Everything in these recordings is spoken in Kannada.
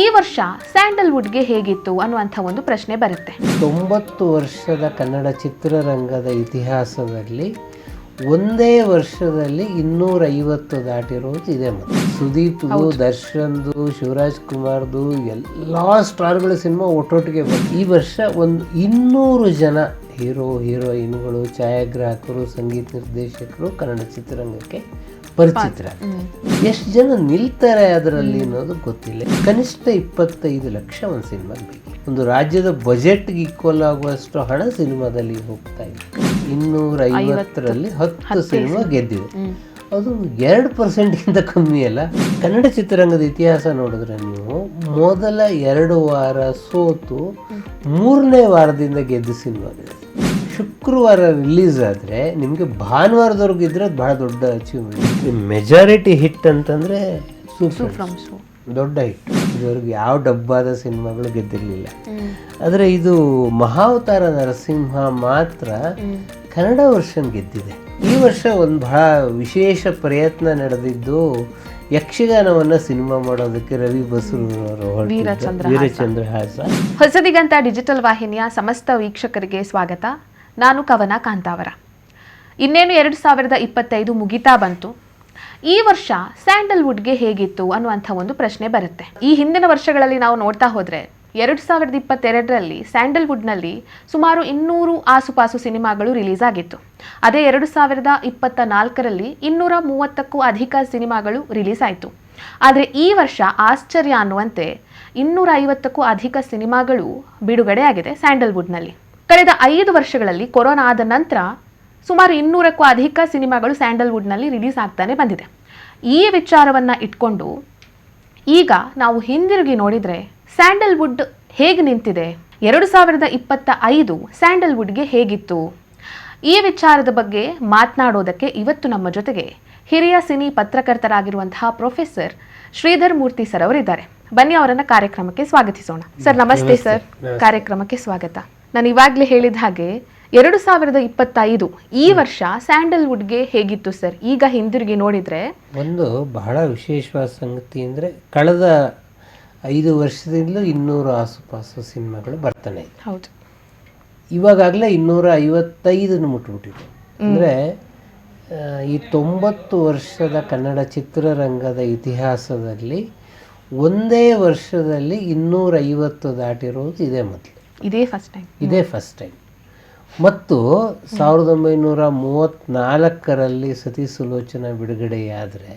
ಈ ವರ್ಷ ಸ್ಯಾಂಡಲ್ವುಡ್ಗೆ ಹೇಗಿತ್ತು ಅನ್ನುವಂಥ ಒಂದು ಪ್ರಶ್ನೆ ಬರುತ್ತೆ. 90 ವರ್ಷದ ಕನ್ನಡ ಚಿತ್ರರಂಗದ ಇತಿಹಾಸದಲ್ಲಿ ಒಂದೇ ವರ್ಷದಲ್ಲಿ 250 ದಾಟಿರೋದು ಇದೆ. ಮತ್ತು ಸುದೀಪ್ದು, ದರ್ಶನ್ದು, ಶಿವರಾಜ್ ಕುಮಾರ್ದು ಎಲ್ಲ ಸ್ಟಾರ್ಗಳ ಸಿನಿಮಾ ಒಟ್ಟೊಟ್ಟಿಗೆ ಬಂತು. ಈ ವರ್ಷ ಒಂದು 200 ಜನ ಹೀರೋಯಿನ್ಗಳು, ಛಾಯಾಗ್ರಾಹಕರು, ಸಂಗೀತ ನಿರ್ದೇಶಕರು ಕನ್ನಡ ಚಿತ್ರರಂಗಕ್ಕೆ ಪರಿಚಿತರ. ಎಷ್ಟು ಜನ ನಿಲ್ತಾರೆ ಅದರಲ್ಲಿ ಅನ್ನೋದು ಗೊತ್ತಿಲ್ಲ. ಕನಿಷ್ಠ 25 ಲಕ್ಷ ಒಂದು ಸಿನಿಮಾಗೆ ಬೇಕು. ಒಂದು ರಾಜ್ಯದ ಬಜೆಟ್ಗೆ ಈಕ್ವಲ್ ಆಗುವಷ್ಟು ಹಣ ಸಿನಿಮಾದಲ್ಲಿ ಹೋಗ್ತಾ ಇದೆ. 250ರಲ್ಲಿ 10 ಸಿನಿಮಾ ಗೆದ್ದಿವೆ. ಅದು 2%ಗಿಂತ ಕಮ್ಮಿ ಅಲ್ಲ. ಕನ್ನಡ ಚಿತ್ರರಂಗದ ಇತಿಹಾಸ ನೋಡಿದ್ರೆ ನೀವು ಮೊದಲ 2 ವಾರ ಸೋತು 3ನೇ ವಾರದಿಂದ ಗೆದ್ದ ಸಿನಿಮಾಗಳು. ಶುಕ್ರವಾರ ರಿಲೀಸ್ ಆದರೆ ನಿಮಗೆ ಭಾನುವಾರದವರೆಗೂ ಇದ್ರೆ ಅದು ಬಹಳ ದೊಡ್ಡ ಅಚೀವ್ಮೆಂಟ್. ಮೆಜಾರಿಟಿ ಹಿಟ್ ಅಂತಂದರೆ ದೊಡ್ಡ ಹಿಟ್. ಇದುವರೆಗೂ ಯಾವ ಡಬ್ಬಾದ ಸಿನಿಮಾಗಳು ಗೆದ್ದಿರಲಿಲ್ಲ. ಆದರೆ ಇದು ಮಹಾವತಾರ ನರಸಿಂಹ ಮಾತ್ರ ಕನ್ನಡ ವರ್ಷನ್ ಗೆದ್ದಿದೆ. ಈ ವರ್ಷ ಒಂದು ಬಹಳ ವಿಶೇಷ ಪ್ರಯತ್ನ ನಡೆದಿದ್ದು ಯಕ್ಷಗಾನವನ್ನು ಸಿನಿಮಾ ಮಾಡೋದಕ್ಕೆ ರವಿ ಬಸರೂರವರು ವೀರಚಂದ್ರಹಾಸ. ಹೊಸದಿಗಂತ ಡಿಜಿಟಲ್ ವಾಹಿನಿಯ ಸಮಸ್ತ ವೀಕ್ಷಕರಿಗೆ ಸ್ವಾಗತ. ನಾನು ಕವನ ಕಾಂತಾವರ. ಇನ್ನೇನು 2025 ಮುಗಿತಾ ಬಂತು. ಈ ವರ್ಷ ಸ್ಯಾಂಡಲ್ವುಡ್ಗೆ ಹೇಗಿತ್ತು ಅನ್ನುವಂಥ ಒಂದು ಪ್ರಶ್ನೆ ಬರುತ್ತೆ. ಈ ಹಿಂದಿನ ವರ್ಷಗಳಲ್ಲಿ ನಾವು ನೋಡ್ತಾ ಹೋದರೆ 2022ರಲ್ಲಿ ಸ್ಯಾಂಡಲ್ವುಡ್ನಲ್ಲಿ ಸುಮಾರು 200 ಆಸುಪಾಸು ಸಿನಿಮಾಗಳು ರಿಲೀಸ್ ಆಗಿತ್ತು. ಅದೇ 2024ರಲ್ಲಿ 230ಕ್ಕೂ ಅಧಿಕ ಸಿನಿಮಾಗಳು ರಿಲೀಸ್ ಆಯಿತು. ಆದರೆ ಈ ವರ್ಷ ಆಶ್ಚರ್ಯ ಅನ್ನುವಂತೆ 250ಕ್ಕೂ ಅಧಿಕ ಸಿನಿಮಾಗಳು ಬಿಡುಗಡೆ ಆಗಿದೆ ಸ್ಯಾಂಡಲ್ವುಡ್ನಲ್ಲಿ. ಕಳೆದ 5 ವರ್ಷಗಳಲ್ಲಿ ಕೊರೋನಾ ಆದ ನಂತರ ಸುಮಾರು 200ಕ್ಕೂ ಅಧಿಕ ಸಿನಿಮಾಗಳು ಸ್ಯಾಂಡಲ್ವುಡ್ನಲ್ಲಿ ರಿಲೀಸ್ ಆಗ್ತಾನೆ ಬಂದಿದೆ. ಈ ವಿಚಾರವನ್ನು ಇಟ್ಕೊಂಡು ಈಗ ನಾವು ಹಿಂದಿರುಗಿ ನೋಡಿದರೆ ಸ್ಯಾಂಡಲ್ವುಡ್ ಹೇಗೆ ನಿಂತಿದೆ, 2025 ಸ್ಯಾಂಡಲ್ವುಡ್ಗೆ ಹೇಗಿತ್ತು, ಈ ವಿಚಾರದ ಬಗ್ಗೆ ಮಾತನಾಡೋದಕ್ಕೆ ಇವತ್ತು ನಮ್ಮ ಜೊತೆಗೆ ಹಿರಿಯ ಸಿನಿ ಪತ್ರಕರ್ತರಾಗಿರುವಂತಹ ಪ್ರೊಫೆಸರ್ ಶ್ರೀಧರ್ ಮೂರ್ತಿ ಸರ್ ಅವರಿದ್ದಾರೆ. ಬನ್ನಿ ಅವರನ್ನು ಕಾರ್ಯಕ್ರಮಕ್ಕೆ ಸ್ವಾಗತಿಸೋಣ. ಸರ್ ನಮಸ್ತೆ. ಸರ್ ಕಾರ್ಯಕ್ರಮಕ್ಕೆ ಸ್ವಾಗತ. ನಾನು ಇವಾಗಲೇ ಹೇಳಿದ ಹಾಗೆ 2025 ಈ ವರ್ಷ ಸ್ಯಾಂಡಲ್ವುಡ್ಗೆ ಹೇಗಿತ್ತು ಸರ್? ಈಗ ಹಿಂದಿರುಗಿ ನೋಡಿದರೆ ಒಂದು ಬಹಳ ವಿಶೇಷವಾದ ಸಂಗತಿ ಅಂದರೆ ಕಳೆದ 5 ವರ್ಷದಿಂದಲೂ 200 ಆಸುಪಾಸು ಸಿನಿಮಾಗಳು ಬರ್ತಾನೆ ಇದೆ. ಹೌದು. ಇವಾಗಲೇ 255 ಮುಟ್ಬಿಟ್ಟಿದೆ. ಅಂದರೆ ಈ 90 ವರ್ಷದ ಕನ್ನಡ ಚಿತ್ರರಂಗದ ಇತಿಹಾಸದಲ್ಲಿ ಒಂದೇ ವರ್ಷದಲ್ಲಿ 250 ದಾಟಿರೋದು ಇದೆ. ಮೊದಲು ಇದೇ ಫಸ್ಟ್ ಟೈಮ್. ಮತ್ತು 1934ರಲ್ಲಿ ಸತಿ ಸುಲೋಚನಾ ಬಿಡುಗಡೆಯಾದರೆ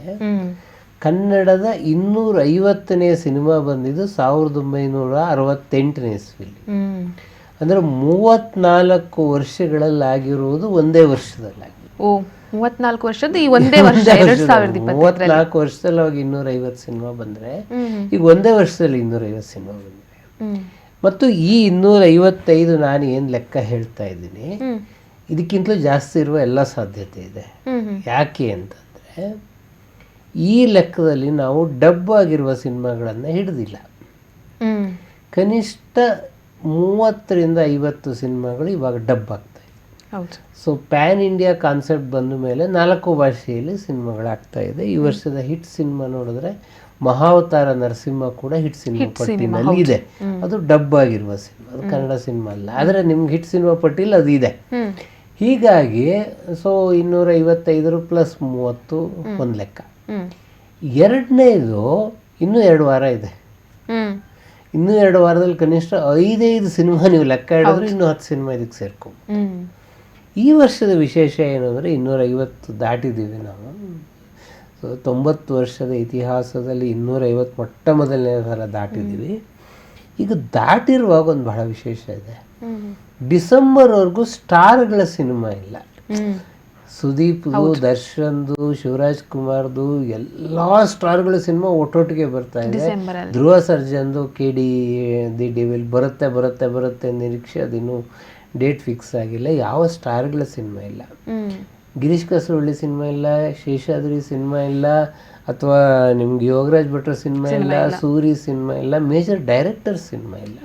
ಕನ್ನಡದ 250ನೇ ಸಿನಿಮಾ ಬಂದಿದ್ದು 1968ನೇ ಇಸ್ವಿಲಿ. ಅಂದರೆ 34 ವರ್ಷಗಳಲ್ಲಾಗಿರುವುದು ಒಂದೇ ವರ್ಷದಲ್ಲಾಗಿ. 34 ವರ್ಷದ ಈ ಒಂದೇ ವರ್ಷ 34 ವರ್ಷದಲ್ಲಿ ಅವಾಗ 250 ಸಿನಿಮಾ ಬಂದರೆ ಈಗ ಒಂದೇ ವರ್ಷದಲ್ಲಿ 250 ಸಿನಿಮಾ ಬಂದಿದೆ. ಮತ್ತು ಈ 255 ನಾನು ಏನು ಲೆಕ್ಕ ಹೇಳ್ತಾ ಇದ್ದೀನಿ, ಇದಕ್ಕಿಂತಲೂ ಜಾಸ್ತಿ ಇರುವ ಎಲ್ಲ ಸಾಧ್ಯತೆ ಇದೆ. ಯಾಕೆ ಅಂತಂದರೆ ಈ ಲೆಕ್ಕದಲ್ಲಿ ನಾವು ಡಬ್ ಆಗಿರುವ ಸಿನಿಮಾಗಳನ್ನು ಹಿಡಿದಿಲ್ಲ. ಕನಿಷ್ಠ 30ರಿಂದ 50 ಸಿನಿಮಾಗಳು ಇವಾಗ ಡಬ್ ಆಗ್ತಾ ಇದೆ. ಸೊ ಪ್ಯಾನ್ ಇಂಡಿಯಾ ಕಾನ್ಸೆಪ್ಟ್ ಬಂದ ಮೇಲೆ 4 ಭಾಷೆಯಲ್ಲಿ ಸಿನಿಮಾಗಳಾಗ್ತಾ ಇದೆ. ಈ ವರ್ಷದ ಹಿಟ್ ಸಿನಿಮಾ ನೋಡಿದ್ರೆ ಮಹಾವತಾರ ನರಸಿಂಹ ಕೂಡ ಹಿಟ್ ಸಿನಿಮಾ ಪಟ್ಟಿನಲ್ಲಿ ಇದೆ. ಅದು ಡಬ್ ಆಗಿರುವ ಸಿನಿಮಾ, ಅದು ಕನ್ನಡ ಸಿನಿಮಾ ಅಲ್ಲ. ಆದರೆ ನಿಮ್ಗೆ ಹಿಟ್ ಸಿನಿಮಾ ಪಟ್ಟಿಲಿ ಅದು ಇದೆ. ಹೀಗಾಗಿ ಸೊ 255 ಪ್ಲಸ್ 30 ಒಂದು ಲೆಕ್ಕ. ಎರಡನೇದು ಇನ್ನೂ 2 ವಾರ ಇದೆ. ಇನ್ನೂ 2 ವಾರದಲ್ಲಿ ಕನಿಷ್ಠ 5 ಸಿನಿಮಾ ನೀವು ಲೆಕ್ಕ ಹಿಡಿದ್ರೆ ಇನ್ನೂ 10 ಸಿನಿಮಾ ಇದಕ್ಕೆ ಸೇರ್ಕೊಂಡು. ಈ ವರ್ಷದ ವಿಶೇಷ ಏನಂದರೆ 250 ದಾಟಿದ್ದೀವಿ ನಾವು. 90 ವರ್ಷದ ಇತಿಹಾಸದಲ್ಲಿ 250 ಮೊಟ್ಟ ಮೊದಲನೇ ಸಲ ದಾಟಿದ್ದೀವಿ. ಈಗ ದಾಟಿರುವಾಗ ಒಂದು ಬಹಳ ವಿಶೇಷ ಇದೆ. ಡಿಸೆಂಬರ್ವರೆಗೂ ಸ್ಟಾರ್ಗಳ ಸಿನಿಮಾ ಇಲ್ಲ. ಸುದೀಪ್ದು, ದರ್ಶನ್ದು, ಶಿವರಾಜ್ ಕುಮಾರ್ದು ಎಲ್ಲ ಸ್ಟಾರ್ಗಳ ಸಿನಿಮಾ ಒಟ್ಟೊಟ್ಟಿಗೆ ಬರ್ತಾ ಇದೆ. ಧ್ರುವ ಸರ್ಜನ್ದು KD ದಿ ಡೆವಿಲ್ ಬರುತ್ತೆ ನಿರೀಕ್ಷೆ, ಅದಿನ್ನೂ ಡೇಟ್ ಫಿಕ್ಸ್ ಆಗಿಲ್ಲ. ಯಾವ ಸ್ಟಾರ್ಗಳ ಸಿನಿಮಾ ಇಲ್ಲ. ಗಿರೀಶ್ ಕಾಸರವಳ್ಳಿ ಸಿನಿಮಾ ಇಲ್ಲ, ಶೇಷಾದ್ರಿ ಸಿನಿಮಾ ಇಲ್ಲ, ಅಥವಾ ನಿಮ್ಗೆ ಯೋಗರಾಜ್ ಭಟ್ರ ಸಿನಿಮಾ ಇಲ್ಲ, ಸೂರಿ ಸಿನಿಮಾ ಇಲ್ಲ, ಮೇಜರ್ ಡೈರೆಕ್ಟರ್ ಸಿನಿಮಾ ಇಲ್ಲ.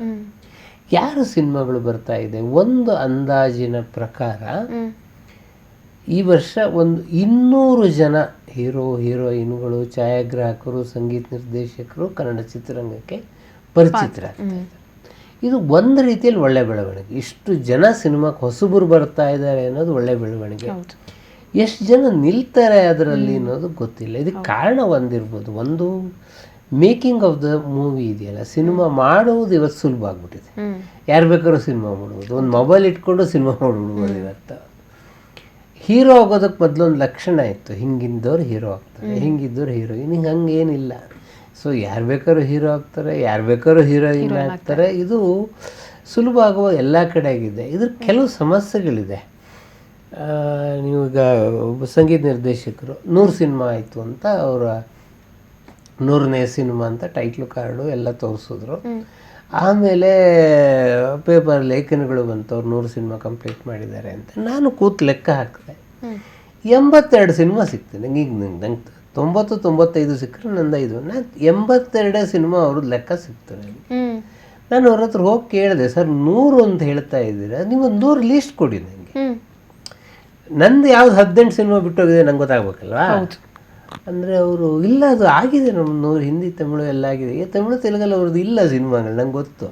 ಯಾರು ಸಿನಿಮಾಗಳು ಬರ್ತಾ ಇದೆ? ಒಂದು ಅಂದಾಜಿನ ಪ್ರಕಾರ ಈ ವರ್ಷ ಒಂದು 200 ಜನ ಹೀರೋ ಹೀರೋಯಿನ್ಗಳು, ಛಾಯಾಗ್ರಾಹಕರು, ಸಂಗೀತ ನಿರ್ದೇಶಕರು ಕನ್ನಡ ಚಿತ್ರರಂಗಕ್ಕೆ ಪರಿಚಿತರಾಗ್ತಾರೆ. ಇದು ಒಂದು ರೀತಿಯಲ್ಲಿ ಒಳ್ಳೆ ಬೆಳವಣಿಗೆ. ಇಷ್ಟು ಜನ ಸಿನಿಮಾಕ್ಕೆ ಹೊಸಬರು ಬರ್ತಾ ಇದ್ದಾರೆ ಅನ್ನೋದು ಒಳ್ಳೆ ಬೆಳವಣಿಗೆ. ಎಷ್ಟು ಜನ ನಿಲ್ತಾರೆ ಅದರಲ್ಲಿ ಅನ್ನೋದು ಗೊತ್ತಿಲ್ಲ. ಇದಕ್ಕೆ ಕಾರಣ ಒಂದಿರ್ಬೋದು. ಒಂದು ಮೇಕಿಂಗ್ ಆಫ್ ದ ಮೂವಿ ಇದೆಯಲ್ಲ, ಸಿನಿಮಾ ಮಾಡುವುದು ಇವತ್ತು ಸುಲಭ ಆಗ್ಬಿಟ್ಟಿದೆ. ಯಾರು ಬೇಕಾದ್ರೂ ಸಿನಿಮಾ ಮಾಡ್ಬೋದು. ಒಂದು ಮೊಬೈಲ್ ಇಟ್ಕೊಂಡು ಸಿನಿಮಾ ಮಾಡ್ಬಿಡ್ಬೋದು ಇವತ್ತು. ಹೀರೋ ಆಗೋದಕ್ಕೆ ಮೊದಲೊಂದು ಲಕ್ಷಣ ಇತ್ತು, ಹಿಂಗಿದ್ದವ್ರು ಹೀರೋ ಆಗ್ತಾರೆ, ಹಿಂಗಿದ್ದವ್ರು ಹೀರೋಯಿನ್. ಹಿಂಗೆ ಹಂಗೇನಿಲ್ಲ. ಸೊ ಯಾರು ಬೇಕಾದ್ರೂ ಹೀರೋ ಆಗ್ತಾರೆ, ಯಾರು ಬೇಕಾದ್ರೂ ಹೀರೋಯಿನ್ ಆಗ್ತಾರೆ. ಇದು ಸುಲಭ ಆಗುವ ಎಲ್ಲ ಕಡೆ ಆಗಿದೆ. ಇದ್ರ ಕೆಲವು ಸಮಸ್ಯೆಗಳಿದೆ. ನೀವೀಗ ಒಬ್ಬ ಸಂಗೀತ ನಿರ್ದೇಶಕರು 100 ಸಿನಿಮಾ ಆಯಿತು ಅಂತ ಅವರ 100ನೇ ಸಿನಿಮಾ ಅಂತ ಟೈಟ್ಲು ಕಾರ್ಡು ಎಲ್ಲ ತೋರಿಸಿದ್ರು. ಆಮೇಲೆ ಪೇಪರ್ ಲೇಖನಗಳು ಬಂತು, ಅವ್ರು 100 ಸಿನಿಮಾ ಕಂಪ್ಲೀಟ್ ಮಾಡಿದ್ದಾರೆ ಅಂತ. ನಾನು ಕೂತು ಲೆಕ್ಕ ಹಾಕಿದೆ, 82 ಸಿನಿಮಾ ಸಿಗ್ತದೆ ನಂಗೆ. ಈಗ ನಂಗೆ 90-95 ಸಿಕ್ಕರೆ ನಂದು 5. ನಾನು 82 ಸಿನಿಮಾ ಅವ್ರದ್ದು ಲೆಕ್ಕ ಸಿಗ್ತದೆ. ನಾನು ಅವ್ರ ಹತ್ರ ಹೋಗಿ ಕೇಳಿದೆ, ಸರ್ 100 ಅಂತ ಹೇಳ್ತಾ ಇದ್ದೀರಾ, ನೀವೊಂದು 100 ಲೀಸ್ಟ್ ಕೊಡಿ ನನಗೆ. ನಂದು ಯಾವ್ದು 18 ಸಿನಿಮಾ ಬಿಟ್ಟೋಗಿದೆ ನಂಗೆ ಗೊತ್ತಾಗ್ಬೇಕಲ್ವಾ. ಅಂದರೆ ಅವರು ಇಲ್ಲ, ಅದು ಆಗಿದೆ ನಮ್ಮ 100, ಹಿಂದಿ ತಮಿಳು ಎಲ್ಲ ಆಗಿದೆ. ತಮಿಳು ತೆಲುಗಲ್ಲಿ ಅವ್ರದ್ದು ಇಲ್ಲ ಸಿನಿಮಾಗಳು, ನಂಗೆ ಗೊತ್ತು.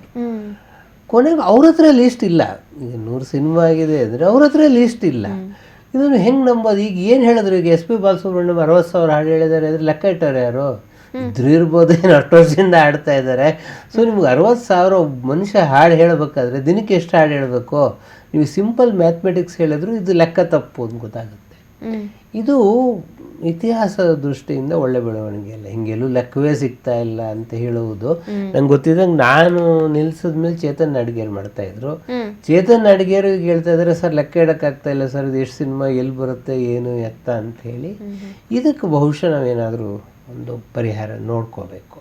ಕೊನೆಗೆ ಅವ್ರ ಹತ್ರ ಲೀಸ್ಟ್ ಇಲ್ಲ. ಈಗ 100 ಸಿನಿಮಾ ಆಗಿದೆ ಅಂದರೆ ಅವ್ರ ಹತ್ರ ಲೀಸ್ಟ್ ಇಲ್ಲ. ಇದನ್ನು ಹೆಂಗೆ ನಂಬೋದು? ಈಗ ಏನು ಹೇಳಿದ್ರು, ಈಗ SP ಬಾಲಸುಬ್ರಹ್ಮಣ್ಯಂ 60,000 ಹಾಡು ಹೇಳಿದ್ದಾರೆ, ಅದ್ರ ಲೆಕ್ಕ ಇಟ್ಟಾರೆ ಯಾರು? ಇದ್ರು ಇರ್ಬೋದು, ಏನು ಅಷ್ಟು ವರ್ಷದಿಂದ ಆಡ್ತಾ ಇದ್ದಾರೆ. ಸೊ ನಿಮ್ಗೆ 60,000 ಮನುಷ್ಯ ಹಾಡು ಹೇಳಬೇಕಾದ್ರೆ ದಿನಕ್ಕೆ ಎಷ್ಟು ಹಾಡು ಹೇಳಬೇಕು? ನೀವು ಸಿಂಪಲ್ ಮ್ಯಾಥಮೆಟಿಕ್ಸ್ ಹೇಳಿದ್ರು ಇದು ಲೆಕ್ಕ ತಪ್ಪು ಅಂತ ಗೊತ್ತಾಗುತ್ತೆ. ಇದು ಇತಿಹಾಸದ ದೃಷ್ಟಿಯಿಂದ ಒಳ್ಳೆ ಬೆಳವಣಿಗೆ ಅಲ್ಲ. ಹಿಂಗೆಲ್ಲೂ ಲೆಕ್ಕವೇ ಸಿಗ್ತಾ ಇಲ್ಲ ಅಂತ ಹೇಳುವುದು. ನಂಗೆ ಗೊತ್ತಿದ್ದಂಗೆ ನಾನು ನಿಲ್ಸಿದ್ಮೇಲೆ ಚೇತನ್ ಅಡಿಗೇರ್ ಮಾಡ್ತಾಯಿದ್ರು. ಚೇತನ್ ಅಡಿಗೇರು ಈಗ ಹೇಳ್ತಾ ಇದ್ದಾರೆ, ಸರ್ ಲೆಕ್ಕ ಇಡೋಕ್ಕಾಗ್ತಾ ಇಲ್ಲ ಸರ್, ಇದು ಎಷ್ಟು ಸಿನಿಮಾ ಎಲ್ಲಿ ಬರುತ್ತೆ ಏನು ಎತ್ತ ಅಂತ ಹೇಳಿ. ಇದಕ್ಕೆ ಬಹುಶಃ ನಾವೇನಾದರೂ ಒಂದು ಪರಿಹಾರ ನೋಡ್ಕೋಬೇಕು.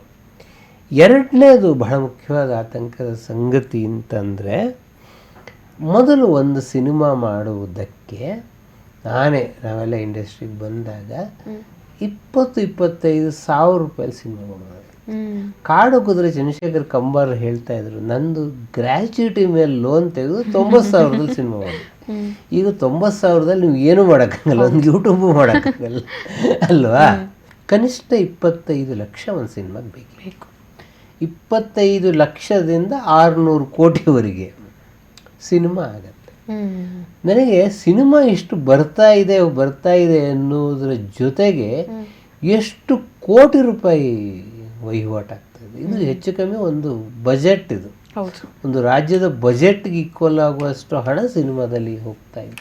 ಎರಡನೇದು ಬಹಳ ಮುಖ್ಯವಾದ ಆತಂಕದ ಸಂಗತಿ ಅಂತಂದರೆ, ಮೊದಲು ಒಂದು ಸಿನಿಮಾ ಮಾಡುವುದಕ್ಕೆ ನಾವೆಲ್ಲ ಇಂಡಸ್ಟ್ರಿಗೆ ಬಂದಾಗ 20-25 ಸಾವಿರ ರೂಪಾಯಿ ಸಿನಿಮಾ ಮಾಡೋದು. ಕಾಡು ಕುದುರೆ ಚಂದ್ರಶೇಖರ್ ಕಂಬಾರ್ ಹೇಳ್ತಾ ಇದ್ರು, ನಂದು ಗ್ರ್ಯಾಚ್ಯುಟಿ ಮೇಲೆ ಲೋನ್ ತೆಗೆದು 90,000ದಲ್ಲಿ ಸಿನಿಮಾ ಮಾಡೋದು. ಈಗ 90,000ದಲ್ಲಿ ನೀವು ಏನೂ ಮಾಡೋಕ್ಕಾಗಲ್ಲ, ಒಂದು ಯೂಟ್ಯೂಬು ಮಾಡೋಕ್ಕಾಗಲ್ಲ ಅಲ್ವಾ. ಕನಿಷ್ಠ 25 ಲಕ್ಷ ಒಂದು ಸಿನಿಮಾಗೆ ಬೇಕು. 25 ಲಕ್ಷದಿಂದ 600 ಕೋಟಿವರೆಗೆ ಸಿನಿಮಾ ಆಗತ್ತೆ. ನನಗೆ ಸಿನಿಮಾ ಇಷ್ಟು ಬರ್ತಾ ಇದೆ ಅನ್ನೋದ್ರ ಜೊತೆಗೆ ಎಷ್ಟು ಕೋಟಿ ರೂಪಾಯಿ ವಹಿವಾಟಾಗ್ತದೆ. ಇದು ಹೆಚ್ಚು ಕಮ್ಮಿ ಒಂದು ಬಜೆಟ್. ಇದು ಒಂದು ರಾಜ್ಯದ ಬಜೆಟ್ಗೆ ಈಕ್ವಲ್ ಆಗುವಷ್ಟು ಹಣ ಸಿನಿಮಾದಲ್ಲಿ ಹೋಗ್ತಾ ಇದೆ.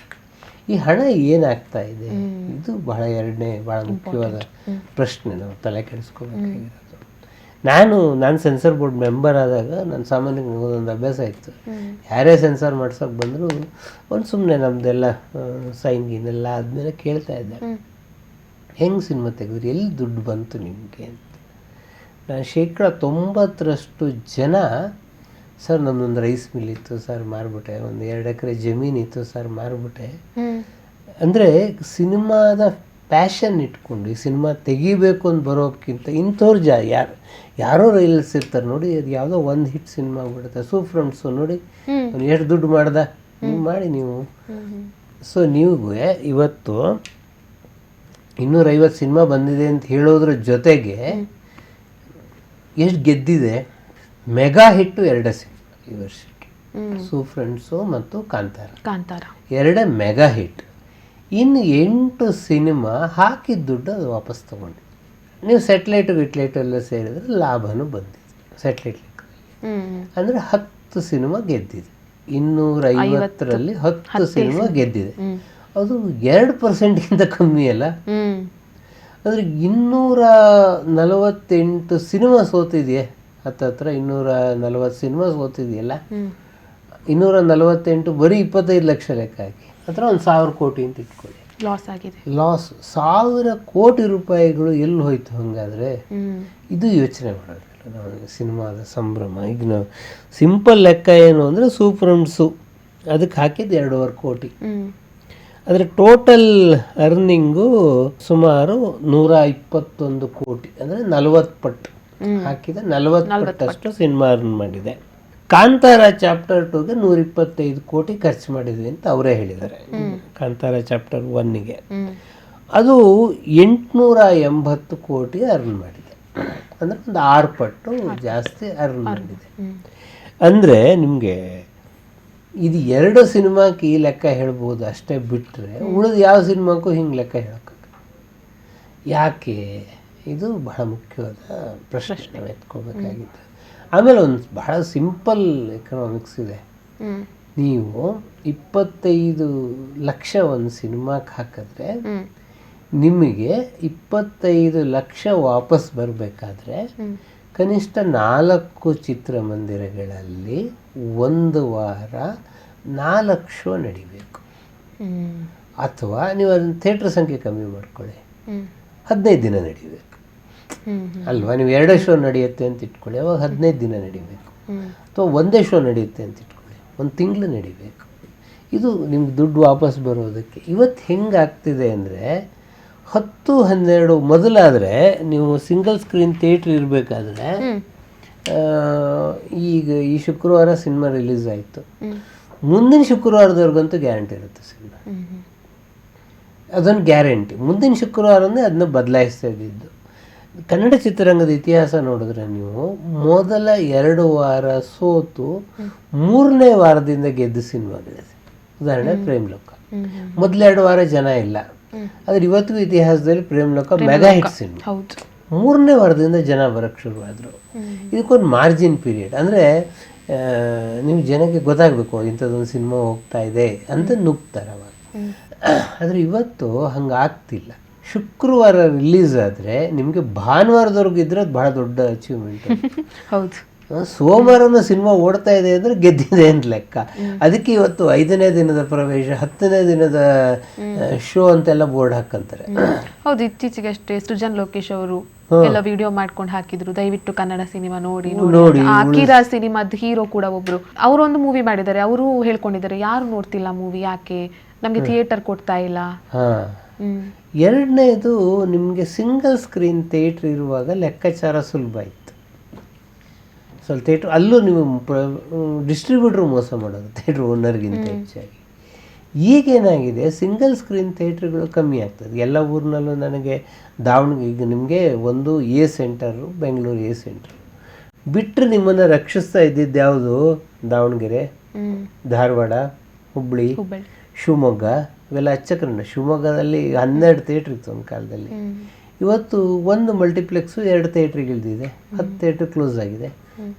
ಈ ಹಣ ಏನಾಗ್ತಾ ಇದೆ? ಇದು ಬಹಳ ಮುಖ್ಯವಾದ ಪ್ರಶ್ನೆ, ನಾವು ತಲೆ ಕೆಡಿಸ್ಕೋಬೇಕಾಗಿರೋದು. ನಾನು ಸೆನ್ಸರ್ ಬೋರ್ಡ್ ಮೆಂಬರ್ ಆದಾಗ ನಾನು ಸಾಮಾನ್ಯವಾಗಿ ಒಂದು ಅಭ್ಯಾಸ ಇತ್ತು, ಯಾರೇ ಸೆನ್ಸರ್ ಮಾಡ್ಸೋಕೆ ಬಂದರೂ ಒಂದು ಸುಮ್ಮನೆ ನಮ್ಮದೆಲ್ಲ ಸೈನ್ ಗೀನೆಲ್ಲ ಆದಮೇಲೆ ಕೇಳ್ತಾ ಇದ್ದೆ, ಹೆಂಗೆ ಸಿನಿಮಾ ತೆಗೆದ್ರಿ, ಎಲ್ಲಿ ದುಡ್ಡು ಬಂತು ನಿಮಗೆ ಅಂತ. ನಾನು 90% ಜನ, ಸರ್ ನಮ್ಮದೊಂದು ರೈಸ್ ಮಿಲ್ ಇತ್ತು ಸರ್ ಮಾರ್ಬಿಟ್ಟೆ, ಒಂದು 2 ಎಕರೆ ಜಮೀನಿತ್ತು ಸರ್ ಮಾರ್ಬಿಟ್ಟೆ. ಅಂದರೆ ಸಿನಿಮಾದ ಪ್ಯಾಷನ್ ಇಟ್ಕೊಂಡು ಈ ಸಿನಿಮಾ ತೆಗಿಬೇಕು ಅಂತ ಬರೋಕ್ಕಿಂತ ಇಂಥವ್ರು ಯಾರೋ ರೈಲ್ಸ್ ಇರ್ತಾರೆ ನೋಡಿ, ಅದು ಯಾವುದೋ ಒಂದು ಹಿಟ್ ಸಿನಿಮಾ ಆಗ್ಬಿಡುತ್ತೆ. ಸೂಫ್ರಂಡ್ಸು ನೋಡಿ, ಅವ್ನು ಎಷ್ಟು ದುಡ್ಡು ಮಾಡ್ದ, ನೀವು ಮಾಡಿ ನೀವು. ಸೊ ನೀವು ಇವತ್ತು 250 ಸಿನಿಮಾ ಬಂದಿದೆ ಅಂತ ಹೇಳೋದ್ರ ಜೊತೆಗೆ ಎಷ್ಟು ಗೆದ್ದಿದೆ. ಮೆಗಾ ಹಿಟ್ಟು 2 ಸಿನಿಮಾ ಈ ವರ್ಷಕ್ಕೆ, ಸೂಫ್ರಂಡ್ಸು ಮತ್ತು ಕಾಂತಾರ 2 ಮೆಗಾ ಹಿಟ್. ಇನ್ನು 8 ಸಿನಿಮಾ ಹಾಕಿದ ದುಡ್ಡು ಅದು ವಾಪಸ್ ತೊಗೊಂಡು, ನೀವು ಸೆಟ್ಲೈಟು ಎಲ್ಲ ಸೇರಿದ್ರೆ ಲಾಭನೂ ಬಂದಿದೆ. ಸೆಟ್ಲೈಟ್ ಅಂದರೆ 10 ಸಿನಿಮಾ ಗೆದ್ದಿದೆ. 250ರಲ್ಲಿ 10 ಸಿನಿಮಾ ಗೆದ್ದಿದೆ. ಅದು 2%ಗಿಂತ ಕಮ್ಮಿ ಅಲ್ಲ. ಅಂದರೆ 248 ಸಿನಿಮಾ ಸೋತಿದೆಯೇ, ಹತ್ತಿರ 240 ಸಿನಿಮಾ ಸೋತಿದೆಯಲ್ಲ. 248 ಬರೀ 25 ಲಕ್ಷ ಲೆಕ್ಕ ಹಾಕಿ, ಹತ್ರ ಒಂದು 1000 ಕೋಟಿ ಅಂತ ಇಟ್ಕೊಳ್ಳಿ. ಲಾಸ್ ಆಗಿದೆ. 1000 ಕೋಟಿ ರೂಪಾಯಿಗಳು ಎಲ್ಲಿ ಹೋಯ್ತು ಹಾಗಾದರೆ? ಇದು ಯೋಚನೆ ಮಾಡೋದಿಲ್ಲ ನಾವು. ಸಿನಿಮಾದ ಸಂಭ್ರಮ. ಈಗ ನಾವು ಸಿಂಪಲ್ ಲೆಕ್ಕ ಏನು ಅಂದರೆ, ಸೂಪರ್ಮ್ಸು ಅದಕ್ಕೆ ಹಾಕಿದ್ದು 2.5 ಕೋಟಿ. ಅದರ ಟೋಟಲ್ ಅರ್ನಿಂಗು ಸುಮಾರು 121 ಕೋಟಿ, ಅಂದರೆ 40 ಪಟ್ಟು ಹಾಕಿದ 40 ಪಟ್ಟಷ್ಟು ಸಿನಿಮಾ ಅರ್ನ್ ಮಾಡಿದೆ. ಕಾಂತಾರ ಚಾಪ್ಟರ್ 2ಗೆ 125 ಕೋಟಿ ಖರ್ಚು ಮಾಡಿದ್ವಿ ಅಂತ ಅವರೇ ಹೇಳಿದ್ದಾರೆ. ಕಾಂತಾರ ಚಾಪ್ಟರ್ 1ಗೆ ಅದು 880 ಕೋಟಿ ಅರ್ನ್ ಮಾಡಿದೆ, ಅಂದರೆ ಒಂದು 6 ಪಟ್ಟು ಜಾಸ್ತಿ ಅರ್ನ್ ಮಾಡಿದೆ. ಅಂದರೆ ನಿಮಗೆ ಇದು 2 ಸಿನಿಮಾಕ್ಕೆ ಈ ಲೆಕ್ಕ ಹೇಳ್ಬೋದು ಅಷ್ಟೇ, ಬಿಟ್ಟರೆ ಉಳಿದ ಯಾವ ಸಿನಿಮಾಕ್ಕೂ ಹಿಂಗೆ ಲೆಕ್ಕ ಹೇಳೋಕ್ಕಾಗ. ಯಾಕೆ? ಇದು ಬಹಳ ಮುಖ್ಯವಾದ ಪ್ರಶ್ನೆ ನಾವು ಎತ್ಕೋಬೇಕಾಗಿತ್ತು. ಆಮೇಲೆ ಒಂದು ಬಹಳ ಸಿಂಪಲ್ ಎಕನಾಮಿಕ್ಸ್ ಇದೆ. ನೀವು 25 ಲಕ್ಷ ಒಂದು ಸಿನಿಮಾಕ್ಕೆ ಹಾಕಿದ್ರೆ ನಿಮಗೆ 25 ಲಕ್ಷ ವಾಪಸ್ ಬರಬೇಕಾದ್ರೆ ಕನಿಷ್ಠ 4 ಚಿತ್ರಮಂದಿರಗಳಲ್ಲಿ ಒಂದು ವಾರ 4 ಶೋ ನಡಿಬೇಕು. ಅಥವಾ ನೀವು ಅದನ್ನು ಥಿಯೇಟ್ರ್ ಸಂಖ್ಯೆ ಕಮ್ಮಿ ಮಾಡ್ಕೊಳ್ಳಿ, 15 ದಿನ ನಡಿಬೇಕು ಅಲ್ವಾ. ನೀವು 2 ಶೋ ನಡೆಯುತ್ತೆ ಅಂತ ಇಟ್ಕೊಳ್ಳಿ, ಅವಾಗ 15 ದಿನ ನಡಿಬೇಕು. ಅಥವಾ ಒಂದೇ ಶೋ ನಡೆಯುತ್ತೆ ಅಂತ ಇಟ್ಕೊಳ್ಳಿ, 1 ತಿಂಗಳು ನಡಿಬೇಕು. ಇದು ನಿಮ್ಗೆ ದುಡ್ಡು ವಾಪಸ್ ಬರೋದಕ್ಕೆ. ಇವತ್ತು ಹೆಂಗಾಗ್ತಿದೆ ಅಂದರೆ 10-12 ಮೊದಲಾದರೆ ನೀವು ಸಿಂಗಲ್ ಸ್ಕ್ರೀನ್ ಥಿಯೇಟ್ರ್ ಇರಬೇಕಾದ್ರೆ, ಈಗ ಈ ಶುಕ್ರವಾರ ಸಿನಿಮಾ ರಿಲೀಸ್ ಆಯಿತು, ಮುಂದಿನ ಶುಕ್ರವಾರದವರೆಗಂತೂ ಗ್ಯಾರಂಟಿ ಇರುತ್ತೆ ಸಿನಿಮಾ. ಅದೊಂದು ಗ್ಯಾರಂಟಿ. ಮುಂದಿನ ಶುಕ್ರವಾರನೇ ಅದನ್ನ ಬದಲಾಯಿಸ್ತಾ ಇದ್ದಿದ್ದು. ಕನ್ನಡ ಚಿತ್ರರಂಗದ ಇತಿಹಾಸ ನೋಡಿದ್ರೆ ನೀವು ಮೊದಲ 2 ವಾರ ಸೋತು 3ನೇ ವಾರದಿಂದ ಗೆದ್ದ ಸಿನಿಮಾಗಳಿದೆ. ಉದಾಹರಣೆ ಪ್ರೇಮ್ಲೋಕ. ಮೊದಲ 2 ವಾರ ಜನ ಇಲ್ಲ, ಆದರೆ ಇವತ್ತಿಗೂ ಇತಿಹಾಸದಲ್ಲಿ ಪ್ರೇಮ್ಲೋಕ ಮೆಗಾ ಹಿಟ್ ಸಿನಿಮಾ. 3ನೇ ವಾರದಿಂದ ಜನ ಬರೋಕ್ಕೆ ಶುರುವಾದರು. ಇದಕ್ಕೊಂದು ಮಾರ್ಜಿನ್ ಪೀರಿಯಡ್, ಅಂದರೆ ನೀವು ಜನಕ್ಕೆ ಗೊತ್ತಾಗಬೇಕು ಇಂಥದ್ದೊಂದು ಸಿನಿಮಾ ಹೋಗ್ತಾ ಇದೆ ಅಂತ ನುಗ್ತಾರೆ ಅವಾಗ. ಆದರೆ ಇವತ್ತು ಹಂಗೆ ಆಗ್ತಿಲ್ಲ. ಶುಕ್ರವಾರ ರಿಲೀಸ್ ಆದರೆ ನಿಮಗೆ ಭಾನುವಾರದವರೆಗೂ ಇದ್ರೆ ಅದು ಬಹಳ ದೊಡ್ಡ ಅಚೀವ್ಮೆಂಟ್. ಹೌದು. ಸೋಮವಾರನ ಸಿನಿಮಾ ಓಡ್ತಾ ಇದೆ ಅಂದರೆ ಗೆದ್ದಿದೆ ಅಂತ ಲೆಕ್ಕ. ಅದಕ್ಕೆ ಇವತ್ತು 5ನೇ ದಿನದ ಪ್ರವೇಶ, 10ನೇ ದಿನದ ಶೋ ಅಂತೆಲ್ಲ ಬೋರ್ಡ್ ಹಾಕಂತಾರೆ. ಹೌದು, ಇತ್ತೀಚೆಗೆ ಅಷ್ಟೇ ಸೃಜನ್ ಲೋಕೇಶ್ ಅವರು ಎಲ್ಲ ವಿಡಿಯೋ ಮಾಡ್ಕೊಂಡು ಹಾಕಿದ್ರು, ದಯವಿಟ್ಟು ಕನ್ನಡ ಸಿನಿಮಾ ನೋಡಿ. ಆಕಿರಾ ಸಿನಿಮಾದ ಹೀರೋ ಕೂಡ ಒಬ್ರು, ಅವರೊಂದು ಮೂವಿ ಮಾಡಿದ್ದಾರೆ, ಅವರು ಹೇಳ್ಕೊಂಡಿದ್ದಾರೆ ಯಾರು ನೋಡ್ತಿಲ್ಲ ಮೂವಿ, ಯಾಕೆ ನಮ್ಗೆ ಥಿಯೇಟರ್ ಕೊಡ್ತಾ ಇಲ್ಲ. ಎರಡನೇದು, ನಿಮಗೆ ಸಿಂಗಲ್ ಸ್ಕ್ರೀನ್ ಥಿಯೇಟ್ರ್ ಇರುವಾಗ ಲೆಕ್ಕಾಚಾರ ಸುಲಭ ಇತ್ತು. ಸ್ವಲ್ಪ ಥಿಯೇಟ್ರ್ ಅಲ್ಲೂ ನೀವು ಡಿಸ್ಟ್ರಿಬ್ಯೂಟ್ರು ಮೋಸ ಮಾಡೋದು ಥಿಯೇಟ್ರ್ ಓನರ್ಗಿಂತ ಹೆಚ್ಚಾಗಿ. ಈಗೇನಾಗಿದೆ, ಸಿಂಗಲ್ ಸ್ಕ್ರೀನ್ ಥಿಯೇಟ್ರ್ಗಳು ಕಮ್ಮಿ ಆಗ್ತದೆ ಎಲ್ಲ ಊರಿನಲ್ಲೂ. ನನಗೆ ದಾವಣಗೆರೆ, ಈಗ ನಿಮಗೆ ಒಂದು A centre, Bengaluru A centre ಬಿಟ್ಟರೆ ನಿಮ್ಮನ್ನು ರಕ್ಷಿಸ್ತಾ ಇದ್ದಿದ್ದು ಯಾವುದು? ದಾವಣಗೆರೆ, ಧಾರವಾಡ, ಹುಬ್ಬಳ್ಳಿ, ಶಿವಮೊಗ್ಗ, ಇವೆಲ್ಲ ಅಚ್ಚಕರಣ. ಶಿವಮೊಗ್ಗದಲ್ಲಿ 12 ಥಿಯೇಟ್ರ್ ಇತ್ತು ಒಂದು ಕಾಲದಲ್ಲಿ. ಇವತ್ತು 1 ಮಲ್ಟಿಪ್ಲೆಕ್ಸು 2 ಥಿಯೇಟ್ರಿಗೆ ಇಳಿದಿದೆ, 10 ಥಿಯೇಟ್ರ್ ಕ್ಲೋಸ್ ಆಗಿದೆ.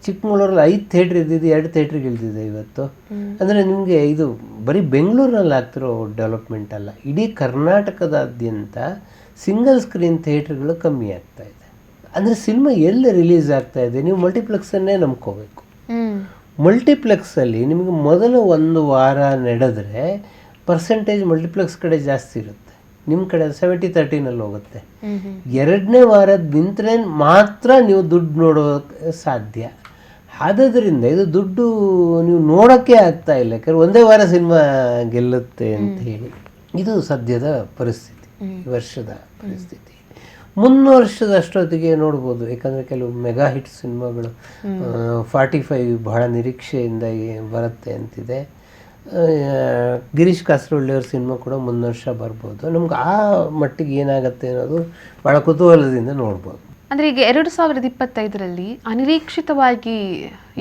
ಚಿಕ್ಕಮಗಳೂರಲ್ಲಿ 5 ಥಿಯೇಟ್ರ್ ಇದ್ದಿದ್ದು 2 ಥಿಯೇಟ್ರಿಗೆ ಇಳಿದಿದೆ ಇವತ್ತು. ಅಂದರೆ ನಿಮಗೆ ಇದು ಬರೀ ಬೆಂಗಳೂರಿನಲ್ಲಿ ಆಗ್ತಿರೋ ಡೆವಲಪ್ಮೆಂಟ್ ಅಲ್ಲ, ಇಡೀ ಕರ್ನಾಟಕದಾದ್ಯಂತ ಸಿಂಗಲ್ ಸ್ಕ್ರೀನ್ ಥಿಯೇಟ್ರ್ಗಳು ಕಮ್ಮಿ ಆಗ್ತಾ ಇದೆ. ಅಂದರೆ ಸಿನಿಮಾ ಎಲ್ಲಿ ರಿಲೀಸ್ ಆಗ್ತಾ ಇದೆ, ನೀವು ಮಲ್ಟಿಪ್ಲೆಕ್ಸನ್ನೇ ನಂಬ್ಕೋಬೇಕು. ಮಲ್ಟಿಪ್ಲೆಕ್ಸಲ್ಲಿ ನಿಮಗೆ ಮೊದಲು 1 ವಾರ ನಡೆದ್ರೆ ಪರ್ಸೆಂಟೇಜ್ ಮಲ್ಟಿಪ್ಲೆಕ್ಸ್ ಕಡೆ ಜಾಸ್ತಿ ಇರುತ್ತೆ, ನಿಮ್ಮ ಕಡೆ 70-30 ಹೋಗುತ್ತೆ. 2ನೇ ವಾರದ ನಿಂತರೆ ಮಾತ್ರ ನೀವು ದುಡ್ಡು ನೋಡೋಕ್ಕೆ ಸಾಧ್ಯ. ಆದದ್ರಿಂದ ಇದು ದುಡ್ಡು ನೀವು ನೋಡೋಕ್ಕೆ ಆಗ್ತಾ ಇಲ್ಲ, ಯಾಕಂದ್ರೆ ಒಂದೇ ವಾರ ಸಿನಿಮಾ ಗೆಲ್ಲುತ್ತೆ ಅಂತ ಹೇಳಿ. ಇದು ಸದ್ಯದ ಪರಿಸ್ಥಿತಿ, ಈ ವರ್ಷದ ಪರಿಸ್ಥಿತಿ. ಮುಂದಿನ ವರ್ಷದ ಅಷ್ಟೊತ್ತಿಗೆ ನೋಡ್ಬೋದು, ಯಾಕಂದರೆ ಕೆಲವು ಮೆಗಾ ಹಿಟ್ ಸಿನಿಮಾಗಳು 45 ಬಹಳ ನಿರೀಕ್ಷೆಯಿಂದ ಬರುತ್ತೆ ಅಂತಿದೆ. ಗಿರೀಶ್ ಕಾಸರವಳ್ಳಿಯವ್ರ ಸಿನಿಮಾ ಕೂಡ ಮುಂದಿನ ವರ್ಷ ಬರ್ಬೋದು. ನಮ್ಗೆ ಆ ಮಟ್ಟಿಗೆ ಏನಾಗುತ್ತೆ ಅನ್ನೋದು ಭಾಳ ಕುತೂಹಲದಿಂದ ನೋಡ್ಬೋದು. ಅಂದರೆ ಈಗ 2025ರಲ್ಲಿ ಅನಿರೀಕ್ಷಿತವಾಗಿ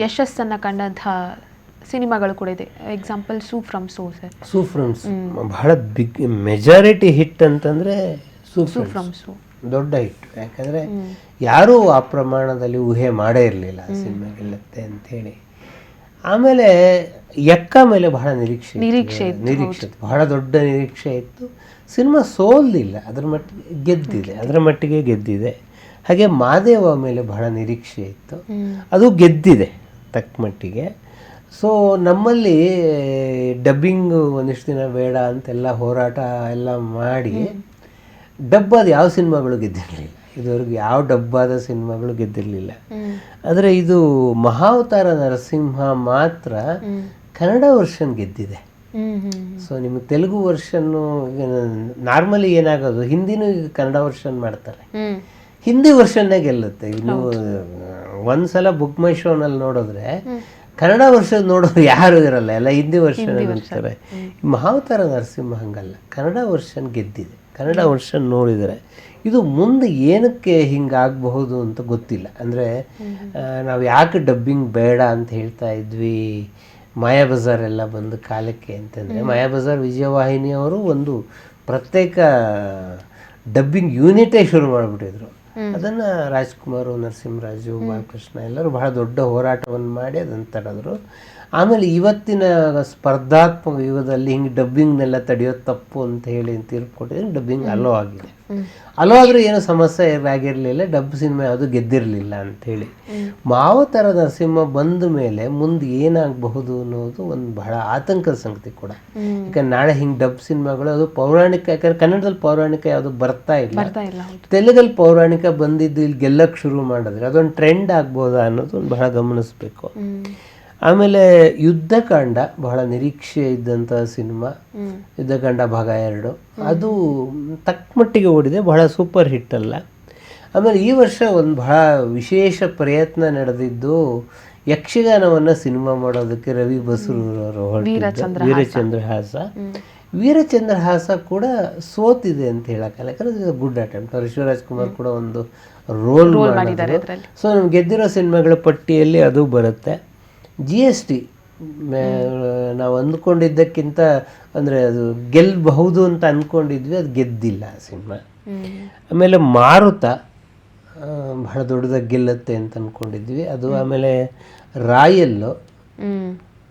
ಯಶಸ್ಸನ್ನು ಕಂಡಂತಹ ಸಿನಿಮಾಗಳು ಕೂಡ ಇದೆ. Example Su from So. ಬಹಳ ಬಿಗ್ ಮೆಜಾರಿಟಿ ಹಿಟ್ ಅಂತಂದರೆ ಸೂ ಫ್ರಮ್ ಸೋ ದೊಡ್ಡ ಹಿಟ್. ಯಾಕಂದರೆ ಯಾರೂ ಆ ಪ್ರಮಾಣದಲ್ಲಿ ಊಹೆ ಮಾಡೇ ಇರಲಿಲ್ಲ ಆ ಸಿನಿಮಾ ಗೆಲ್ಲುತ್ತೆ ಅಂಥೇಳಿ. ಆಮೇಲೆ ಎಕ್ಕ ಮೇಲೆ ಬಹಳ ನಿರೀಕ್ಷೆ ಇತ್ತು, ಬಹಳ ದೊಡ್ಡ ನಿರೀಕ್ಷೆ ಇತ್ತು. ಸಿನಿಮಾ ಸೋಲ್ದಿಲ್ಲ, ಅದರ ಮಟ್ಟಿಗೆ ಗೆದ್ದಿದೆ. ಹಾಗೆ ಮಾದೇವ ಮೇಲೆ ಬಹಳ ನಿರೀಕ್ಷೆ ಇತ್ತು, ಅದು ಗೆದ್ದಿದೆ ತಕ್ಕ ಮಟ್ಟಿಗೆ. ಸೊ ನಮ್ಮಲ್ಲಿ ಡಬ್ಬಿಂಗು ಒಂದಿಷ್ಟು ದಿನ ಬೇಡ ಅಂತೆಲ್ಲ ಹೋರಾಟ ಎಲ್ಲ ಮಾಡಿ ಡಬ್ಬಾದ ಯಾವ ಸಿನಿಮಾಗಳು ಗೆದ್ದಿರಲಿಲ್ಲ. ಇದುವರೆಗೂ ಯಾವ ಡಬ್ಬಾದ ಸಿನಿಮಾಗಳು ಗೆದ್ದಿರಲಿಲ್ಲ. ಆದರೆ ಇದು ಮಹಾವತಾರ ನರಸಿಂಹ ಮಾತ್ರ ಕನ್ನಡ ವರ್ಷನ್ ಗೆದ್ದಿದೆ. ಸೊ ನಿಮಗೆ ತೆಲುಗು ವರ್ಷನ್ನು ನಾರ್ಮಲಿ ಏನಾಗೋದು, ಹಿಂದಿನೂ ಈಗ ಕನ್ನಡ ವರ್ಷನ್ ಮಾಡ್ತಾರೆ, ಹಿಂದಿ ವರ್ಷನ್ನೇ ಗೆಲ್ಲುತ್ತೆ. ನೀವು ಒಂದ್ಸಲ ಬುಕ್ ಮೈ ಶೋನಲ್ಲಿ ನೋಡಿದ್ರೆ ಕನ್ನಡ ವರ್ಷ ನೋಡೋರು ಯಾರು ಇರಲ್ಲ, ಎಲ್ಲ ಹಿಂದಿ ವರ್ಷನ್ ನೋಡ್ತಾರೆ. ಮಹಾವತಾರ ನರಸಿಂಹ ಹಂಗಲ್ಲ, ಕನ್ನಡ ವರ್ಷನ್ ಗೆದ್ದಿದೆ. ಕನ್ನಡ ವರ್ಷನ್ ನೋಡಿದರೆ ಇದು ಮುಂದೆ ಏನಕ್ಕೆ ಹಿಂಗಾಗಬಹುದು ಅಂತ ಗೊತ್ತಿಲ್ಲ. ಅಂದರೆ ನಾವು ಯಾಕೆ ಡಬ್ಬಿಂಗ್ ಬೇಡ ಅಂತ ಹೇಳ್ತಾ ಇದ್ವಿ, ಮಾಯಾಬಜಾರ್ ಎಲ್ಲ ಬಂದು ಕಾಲಕ್ಕೆ ಅಂತಂದರೆ, ಮಾಯಾಬಜಾರ್ ವಿಜಯವಾಹಿನಿಯವರು ಒಂದು ಪ್ರತ್ಯೇಕ ಡಬ್ಬಿಂಗ್ ಯೂನಿಟೇ ಶುರು ಮಾಡಿಬಿಟ್ಟಿದ್ರು. ಅದನ್ನು ರಾಜ್ಕುಮಾರ್, ನರಸಿಂಹರಾಜು, ಬಾಲಕೃಷ್ಣ ಎಲ್ಲರೂ ಬಹಳ ದೊಡ್ಡ ಹೋರಾಟವನ್ನು ಮಾಡಿ ಅದನ್ನು ತಡೆದ್ರು. ಆಮೇಲೆ ಇವತ್ತಿನ ಸ್ಪರ್ಧಾತ್ಮಕ ಯುಗದಲ್ಲಿ ಹಿಂಗೆ ಡಬ್ಬಿಂಗ್ನೆಲ್ಲ ತಡೆಯೋದು ತಪ್ಪು ಅಂತ ಹೇಳಿ ತೀರ್ಪು ಕೊಟ್ಟಿದ್ರೆ ಡಬ್ಬಿಂಗ್ ಅಲೋ ಆಗಿದೆ. ಅಲೋ ಆದರೂ ಏನೂ ಸಮಸ್ಯೆ ಆಗಿರಲಿಲ್ಲ, ಡಬ್ ಸಿನಿಮಾ ಯಾವುದು ಗೆದ್ದಿರಲಿಲ್ಲ ಅಂಥೇಳಿ. ಮಾವ ಥರ ನರಸಿಂಹ ಬಂದ ಮೇಲೆ ಮುಂದೆ ಏನಾಗಬಹುದು ಅನ್ನೋದು ಒಂದು ಬಹಳ ಆತಂಕದ ಸಂಗತಿ ಕೂಡ. ಯಾಕಂದ್ರೆ ನಾಳೆ ಹಿಂಗೆ ಡಬ್ ಸಿನಿಮಾಗಳು ಅದು ಪೌರಾಣಿಕ, ಯಾಕಂದ್ರೆ ಕನ್ನಡದಲ್ಲಿ ಪೌರಾಣಿಕ ಯಾವುದು ಬರ್ತಾ ಇಲ್ಲ, ತೆಲುಗಲ್ಲಿ ಪೌರಾಣಿಕ ಬಂದಿದ್ದು ಇಲ್ಲಿ ಗೆಲ್ಲಕ್ಕೆ ಶುರು ಮಾಡಿದ್ರೆ ಅದೊಂದು ಟ್ರೆಂಡ್ ಆಗ್ಬೋದಾ ಅನ್ನೋದು ಒಂದು ಬಹಳ ಗಮನಿಸಬೇಕು. ಆಮೇಲೆ ಯುದ್ಧಕಾಂಡ ಬಹಳ ನಿರೀಕ್ಷೆ ಇದ್ದಂಥ ಸಿನಿಮಾ, ಯುದ್ಧಕಾಂಡ ಭಾಗ 2 ಅದು ತಕ್ಕಮಟ್ಟಿಗೆ ಓಡಿದೆ, ಬಹಳ ಸೂಪರ್ ಹಿಟ್ ಅಲ್ಲ. ಆಮೇಲೆ ಈ ವರ್ಷ ಒಂದು ಬಹಳ ವಿಶೇಷ ಪ್ರಯತ್ನ ನಡೆದಿದ್ದು ಯಕ್ಷಗಾನವನ್ನು ಸಿನಿಮಾ ಮಾಡೋದಕ್ಕೆ ರವಿ ಬಸರೂರವರು ಹೊರಟಿದ್ದು ವೀರಚಂದ್ರಹಾಸ. ವೀರಚಂದ್ರಹಾಸ ಕೂಡ ಸೋತಿದೆ ಅಂತ ಹೇಳಕ್ಕಲ್ಲ, ಯಾಕಂದ್ರೆ ಗುಡ್ ಅಟೆಂಪ್ಟ್. ಶಿವರಾಜ್ ಕುಮಾರ್ ಕೂಡ ಒಂದು ರೋಲ್ ಮಾಡಿದ್ದಾರೆ. ಸೊ ನಮ್ಗೆ ಗೆದ್ದಿರೋ ಸಿನಿಮಾಗಳ ಪಟ್ಟಿಯಲ್ಲಿ ಅದು ಬರುತ್ತೆ. GST ನಾವು ಅಂದ್ಕೊಂಡಿದ್ದಕ್ಕಿಂತ ಅಂದರೆ ಅದು ಗೆಲ್ಲಬಹುದು ಅಂತ ಅಂದ್ಕೊಂಡಿದ್ವಿ, ಅದು ಗೆದ್ದಿಲ್ಲ ಸಿನಿಮಾ. ಆಮೇಲೆ ಮಾರುತ ಬಹಳ ದೊಡ್ಡದಾಗಿ ಗೆಲ್ಲುತ್ತೆ ಅಂತ ಅಂದ್ಕೊಂಡಿದ್ವಿ, ಅದು. ಆಮೇಲೆ ರಾಯಲ್ಲು,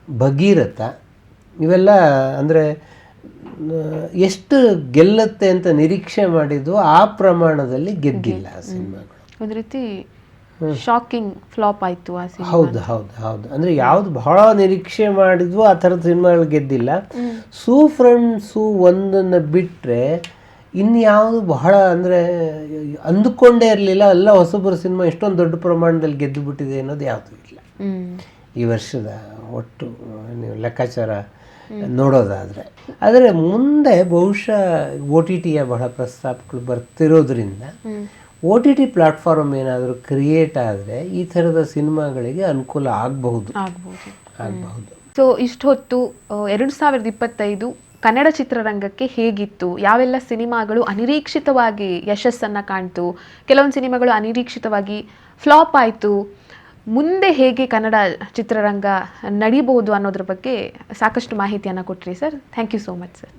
ಭಗೀರಥ ಇವೆಲ್ಲ ಅಂದರೆ ಎಷ್ಟು ಗೆಲ್ಲುತ್ತೆ ಅಂತ ನಿರೀಕ್ಷೆ ಮಾಡಿದ್ವು ಆ ಪ್ರಮಾಣದಲ್ಲಿ ಗೆದ್ದಿಲ್ಲ ಸಿನಿಮಾಗಳು. ಒಂದು ರೀತಿ ಶಾಕಿಂಗ್ ಫ್ಲಾಪ್ ಆಯಿತು ಆ ಸಿನಿಮಾ. ಹೌದು ಹೌದು ಹೌದು. ಅಂದರೆ ಯಾವುದು ಬಹಳ ನಿರೀಕ್ಷೆ ಮಾಡಿದ್ವು ಆ ಥರದ ಸಿನಿಮಾಗಳು ಗೆದ್ದಿಲ್ಲ. ಸೂ ಫ್ರೆಂಡ್ಸು ಒಂದನ್ನು ಬಿಟ್ಟರೆ ಇನ್ಯಾವುದು ಬಹಳ ಅಂದರೆ ಅಂದುಕೊಂಡೇ ಇರಲಿಲ್ಲ, ಎಲ್ಲ ಹೊಸಬರ ಸಿನಿಮಾ ಇಷ್ಟೊಂದು ದೊಡ್ಡ ಪ್ರಮಾಣದಲ್ಲಿ ಗೆದ್ದು ಬಿಟ್ಟಿದೆ ಅನ್ನೋದು ಯಾವುದೂ ಇಲ್ಲ ಈ ವರ್ಷದ ಒಟ್ಟು ನೀವು ಲೆಕ್ಕಾಚಾರ ನೋಡೋದಾದರೆ. ಆದರೆ ಮುಂದೆ ಬಹುಶಃ OTTಯ ಬಹಳ ಪ್ರಸ್ತಾಪಗಳು ಬರ್ತಿರೋದ್ರಿಂದ OTT ಪ್ಲಾಟ್ಫಾರ್ಮ್ ಏನಾದರೂ ಕ್ರಿಯೇಟ್ ಆದರೆ ಈ ಥರದ ಸಿನಿಮಾಗಳಿಗೆ ಅನುಕೂಲ ಆಗಬಹುದು. ಸೊ ಇಷ್ಟು ಹೊತ್ತು 2025 ಕನ್ನಡ ಚಿತ್ರರಂಗಕ್ಕೆ ಹೇಗಿತ್ತು, ಯಾವೆಲ್ಲ ಸಿನಿಮಾಗಳು ಅನಿರೀಕ್ಷಿತವಾಗಿ ಯಶಸ್ಸನ್ನು ಕಾಣ್ತು, ಕೆಲವೊಂದು ಸಿನಿಮಾಗಳು ಅನಿರೀಕ್ಷಿತವಾಗಿ ಫ್ಲಾಪ್ ಆಯಿತು, ಮುಂದೆ ಹೇಗೆ ಕನ್ನಡ ಚಿತ್ರರಂಗ ನಡೀಬಹುದು ಅನ್ನೋದ್ರ ಬಗ್ಗೆ ಸಾಕಷ್ಟು ಮಾಹಿತಿಯನ್ನು ಕೊಟ್ರಿ sir. Thank you so much sir.